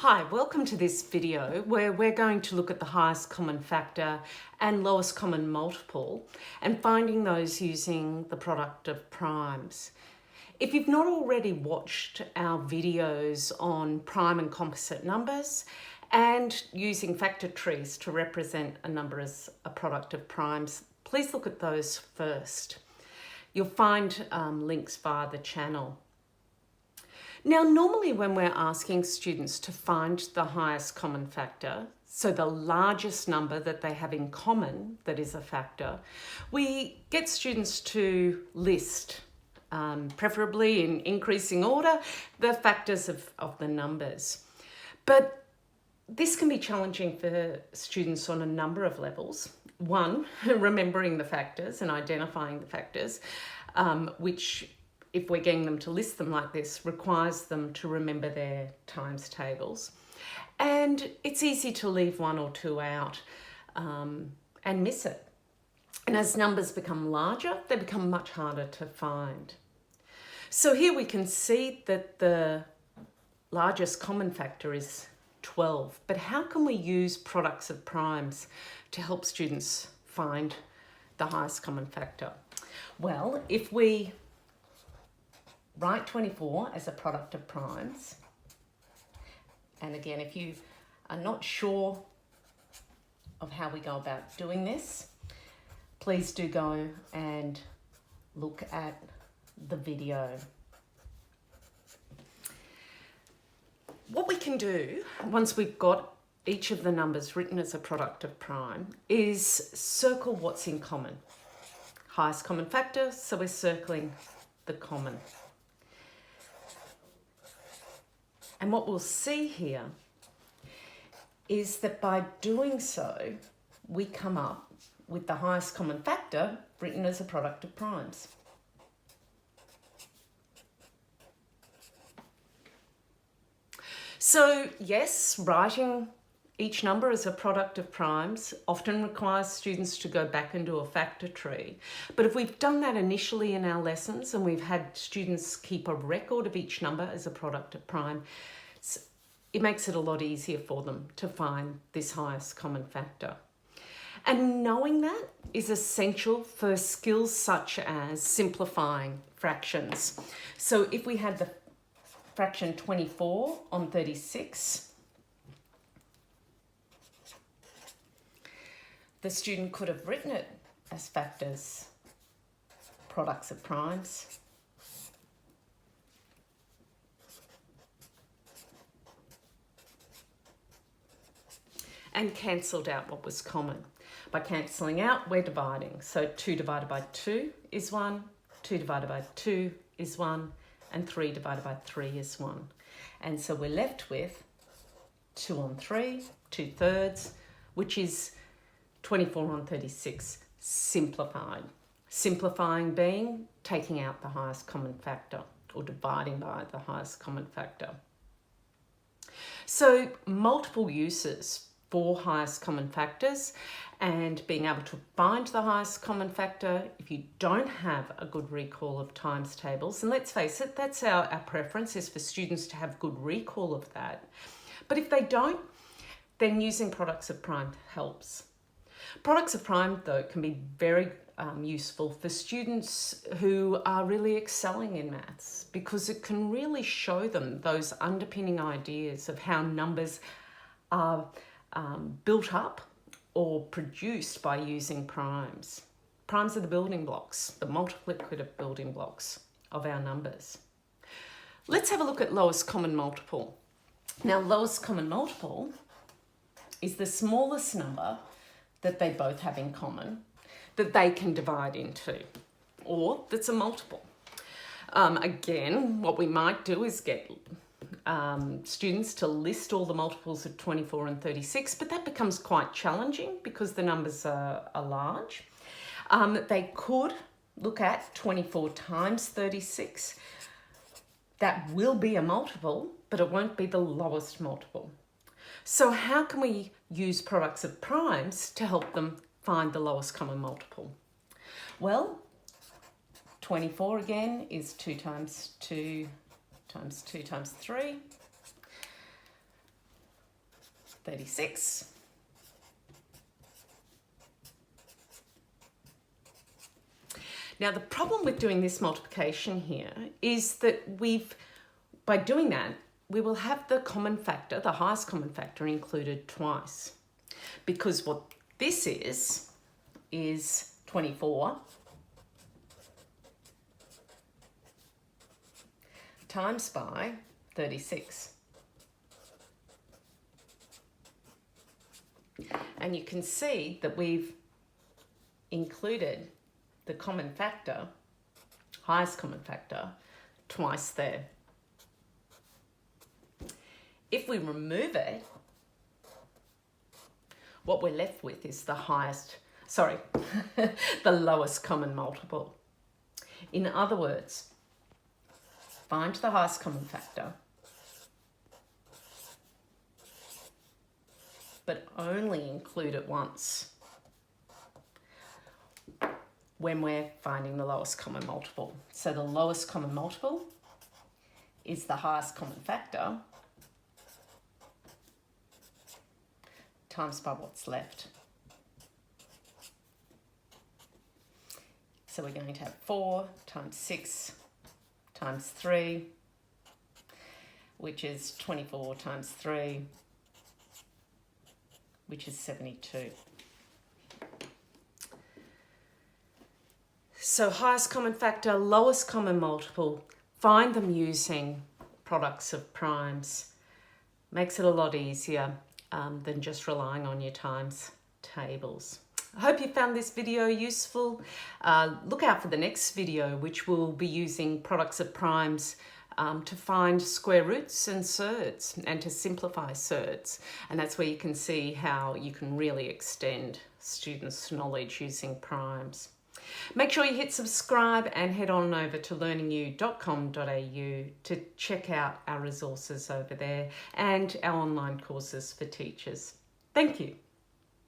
Hi, welcome to this video where we're going to look at the highest common factor and lowest common multiple and finding those using the product of primes. If you've not already watched our videos on prime and composite numbers and using factor trees to represent a number as a product of primes, please look at those first. You'll find links via the channel. Now, normally when we're asking students to find the highest common factor, so the largest number that they have in common that is a factor, we get students to list, preferably in increasing order, the factors of the numbers. But this can be challenging for students on a number of levels. One, remembering the factors and identifying the factors, which if we're getting them to list them like this, requires them to remember their times tables. And it's easy to leave one or two out and miss it. And as numbers become larger, they become much harder to find. So here we can see that the largest common factor is 12. But how can we use products of primes to help students find the highest common factor? Well, if we write 24 as a product of primes. And again, if you are not sure of how we go about doing this, please do go and look at the video. What we can do once we've got each of the numbers written as a product of prime is circle what's in common. Highest common factor, so we're circling the common. And what we'll see here is that by doing so, we come up with the highest common factor written as a product of primes. So yes, writing each number as a product of primes often requires students to go back and do a factor tree. But if we've done that initially in our lessons and we've had students keep a record of each number as a product of prime, it makes it a lot easier for them to find this highest common factor. And knowing that is essential for skills such as simplifying fractions. So if we had the fraction 24 on 36, the student could have written it as factors, products of primes. And cancelled out what was common. By cancelling out, we're dividing. So 2 divided by 2 is 1, 2 divided by 2 is 1, and 3 divided by 3 is 1. And so we're left with 2 on 3, 2/3, which is 24 on 36 simplified. Simplifying being taking out the highest common factor or dividing by the highest common factor. So multiple uses for highest common factors and being able to find the highest common factor if you don't have a good recall of times tables. And let's face it, that's our preference is for students to have good recall of that. But if they don't, then using products of prime helps. Products of prime, though, can be very useful for students who are really excelling in maths because it can really show them those underpinning ideas of how numbers are built up or produced by using primes. Primes are the building blocks, the multiplicative building blocks of our numbers. Let's have a look at lowest common multiple. Now, lowest common multiple is the smallest number that they both have in common that they can divide into, or that's a multiple. Again, what we might do is get students to list all the multiples of 24 and 36, but that becomes quite challenging because the numbers are large. They could look at 24 times 36. That will be a multiple, but it won't be the lowest multiple. So how can we use products of primes to help them find the lowest common multiple? Well, 24 again is 2 times 2 times 2 times 3. 36. Now, the problem with doing this multiplication here is that by doing that, we will have the common factor, the highest common factor, included twice. Because what this is 24 times by 36. And you can see that we've included the common factor, highest common factor, twice there. If we remove it, what we're left with is the lowest common multiple. In other words, find the highest common factor, but only include it once when we're finding the lowest common multiple. So the lowest common multiple is the highest common factor times by what's left. So we're going to have 4 times 6 times 3, which is 24 times 3, which is 72. So highest common factor, lowest common multiple, find them using products of primes. Makes it a lot easier than just relying on your times tables. I hope you found this video useful. Look out for the next video, which will be using products of primes to find square roots and surds and to simplify surds. And that's where you can see how you can really extend students' knowledge using primes. Make sure you hit subscribe and head on over to learningu.com.au to check out our resources over there and our online courses for teachers. Thank you.